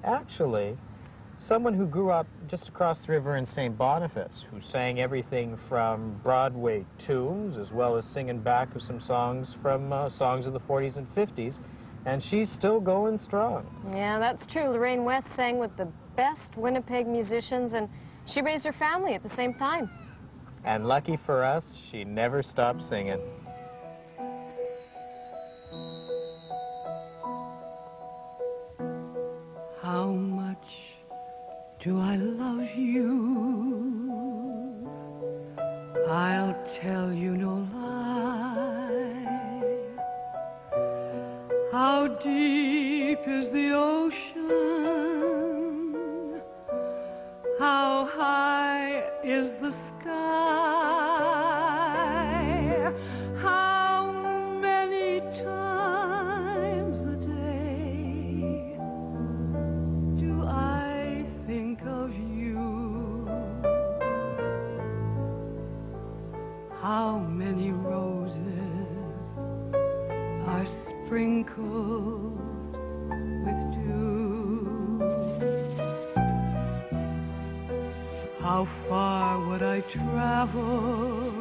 Actually, someone who grew up just across the river in St. Boniface, who sang everything from Broadway tunes, as well as singing back of some songs from songs of the 40s and 50s, and she's still going strong. Yeah, that's true. Lorraine West sang with the best Winnipeg musicians, and she raised her family at the same time. And lucky for us, she never stopped singing. How much do I love you? I'll tell you no lie. How deep is the ocean? How high is the sky? How many times a day do I think of you? How many roses are sprinkled with dew? How far would I travel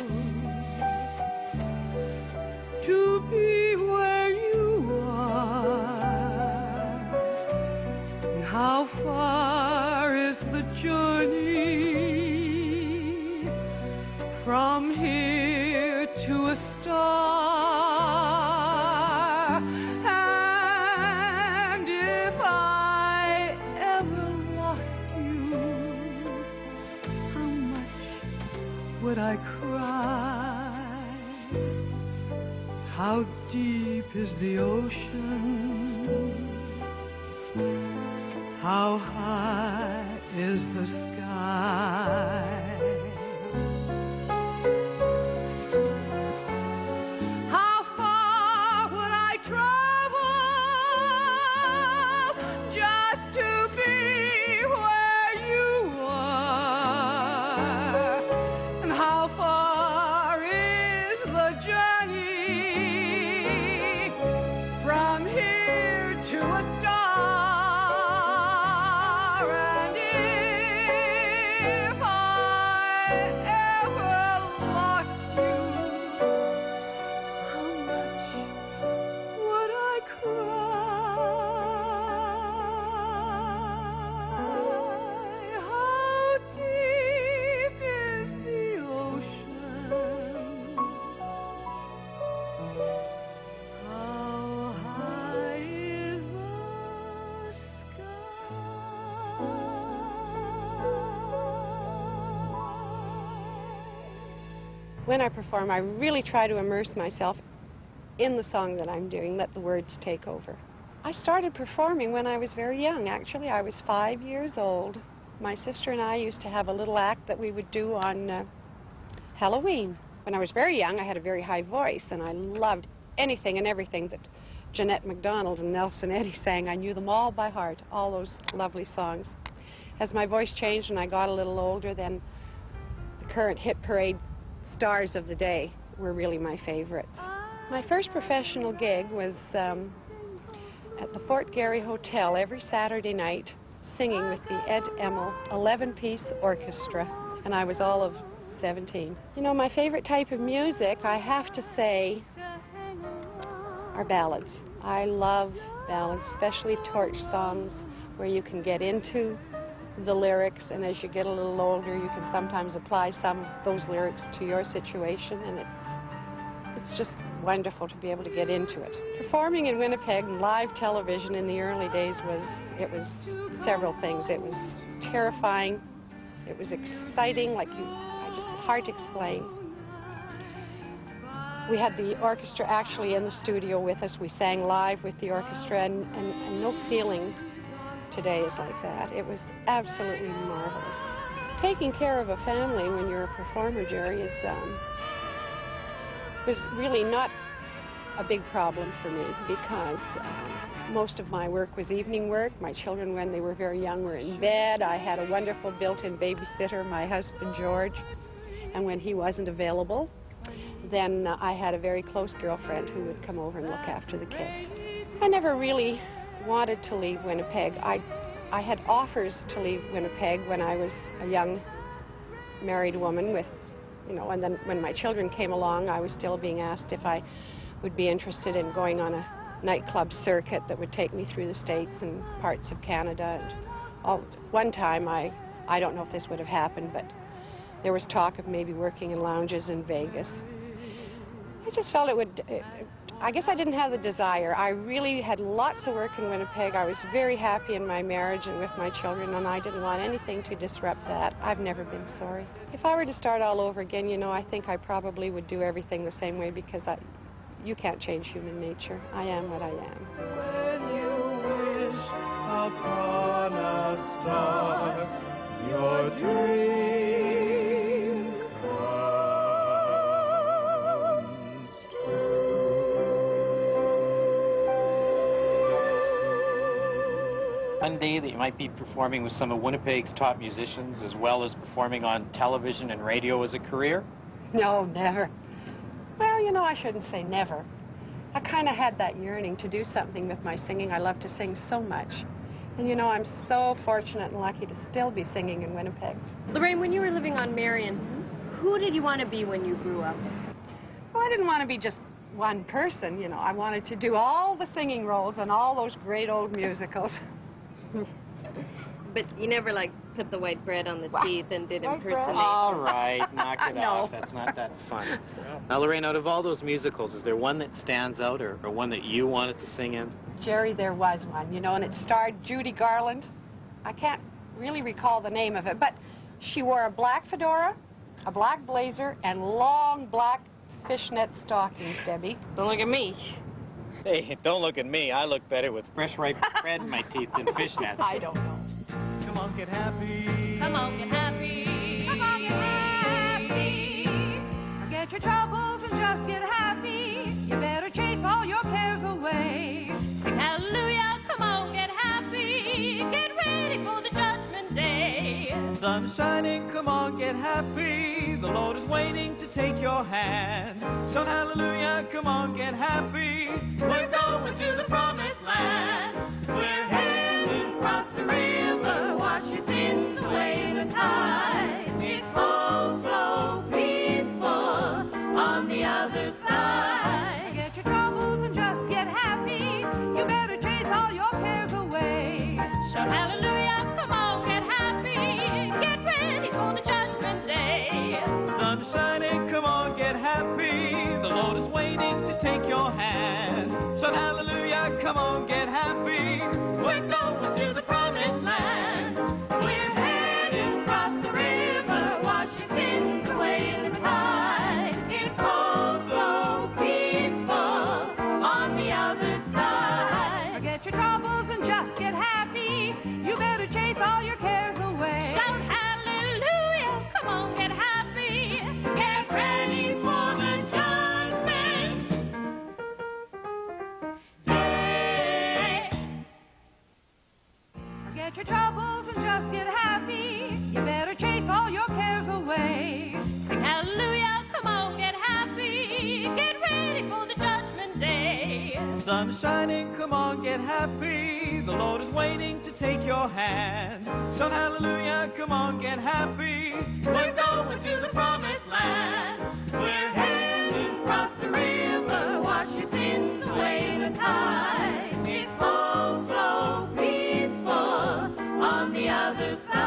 to be where you are? And how far is the journey from here to a star? And if I ever lost you, how much would I cry? How deep is the ocean? How high is the sky? How far would I travel just to be where you are? And how far is the journey from here to a star? And if I ever lost you, how much would I cry? How deep is the ocean? How high is the sky? When I perform, I really try to immerse myself in the song that I'm doing, let the words take over. I started performing when I was very young. Actually, I was 5 years old. My sister and I used to have a little act that we would do on Halloween. When I was very young, I had a very high voice, and I loved anything and everything that Jeanette MacDonald and Nelson Eddy sang. I knew them all by heart, all those lovely songs. As my voice changed and I got a little older, then the current hit parade stars of the day were really my favorites. My first professional gig was at the Fort Garry Hotel every Saturday night, singing with the Ed Emmel 11-piece orchestra, and I was all of 17. You know, my favorite type of music, I have to say, are ballads. I love ballads, especially torch songs, where you can get into the lyrics, and as you get a little older, you can sometimes apply some of those lyrics to your situation, and it's just wonderful to be able to get into it. Performing in Winnipeg, live television in the early days was several things. It was terrifying, it was exciting, just hard to explain. We had the orchestra actually in the studio with us. We sang live with the orchestra, and no feeling today is like that. It was absolutely marvelous. Taking care of a family when you're a performer, Jerry, was really not a big problem for me, because most of my work was evening work. My children, when they were very young, were in bed. I had a wonderful built-in babysitter, my husband, George, and when he wasn't available, then I had a very close girlfriend who would come over and look after the kids. I never really wanted to leave Winnipeg. I had offers to leave Winnipeg when I was a young married woman with, you know, and then when my children came along, I was still being asked if I would be interested in going on a nightclub circuit that would take me through the States and parts of Canada. And one time, I don't know if this would have happened, but there was talk of maybe working in lounges in Vegas. I just felt it would, I guess I didn't have the desire. I really had lots of work in Winnipeg. I was very happy in my marriage and with my children, and I didn't want anything to disrupt that. I've never been sorry. If I were to start all over again, you know, I think I probably would do everything the same way, because you can't change human nature. I am what I am. When you wish upon a star, your dream comes true. One day that you might be performing with some of Winnipeg's top musicians, as well as performing on television and radio as a career? No, never. Well, you know, I shouldn't say never. I kind of had that yearning to do something with my singing. I love to sing so much. And you know, I'm so fortunate and lucky to still be singing in Winnipeg. Lorraine, when you were living on Marion, who did you want to be when you grew up? Well, I didn't want to be just one person, you know. I wanted to do all the singing roles and all those great old musicals. But you never, like, put the white bread on the teeth and did White bread? impersonation. All right, knock it No. off. That's not that fun. Now, Lorraine, out of all those musicals, is there one that stands out, or one that you wanted to sing in? Jerry, there was one, you know, and it starred Judy Garland. I can't really recall the name of it, but she wore a black fedora, a black blazer, and long black fishnet stockings, Debbie. Don't look at me. Hey, don't look at me. I look better with fresh ripe bread in my teeth than fishnets. I don't know. Come on, get happy. Come on, get happy. Come on, get happy. Forget your troubles and just get happy. You better chase all your cares away. Sing hallelujah, come on, get happy. Get ready for the judgment day. Sun shining, come on, get happy. The Lord is waiting to take your hand. Shout hallelujah, come on, get happy. We're going to the promised land. We're heading across the river. Wash your sins away in the tide. It's all so peaceful on the other side. Forget your troubles and just get happy. You better chase all your cares away. Shout hallelujah, come on, get happy. Get ready for the judgment day. Sun shining, come on, get happy. The Lord is waiting to take your hand. Shout hallelujah, come on, get happy. We're going to the promised land. We're heading across the river. Wash your sins away in the tide. It's all so peaceful on the other side. Forget your troubles and just get happy. You better chase all your cares away. Shout hallelujah, come on, get happy. Get ready for the judgment day. Forget your troubles and just get happy. You better chase all your cares away. Sing hallelujah, come on, get happy. Get ready for the judgment day. Sun shining, come on, get happy. The Lord is waiting to take your hand. Shout hallelujah, come on, get happy. We're going to the promised land. We're heading across the river. Wash your sins away in the tide. It's all so peaceful on the other side.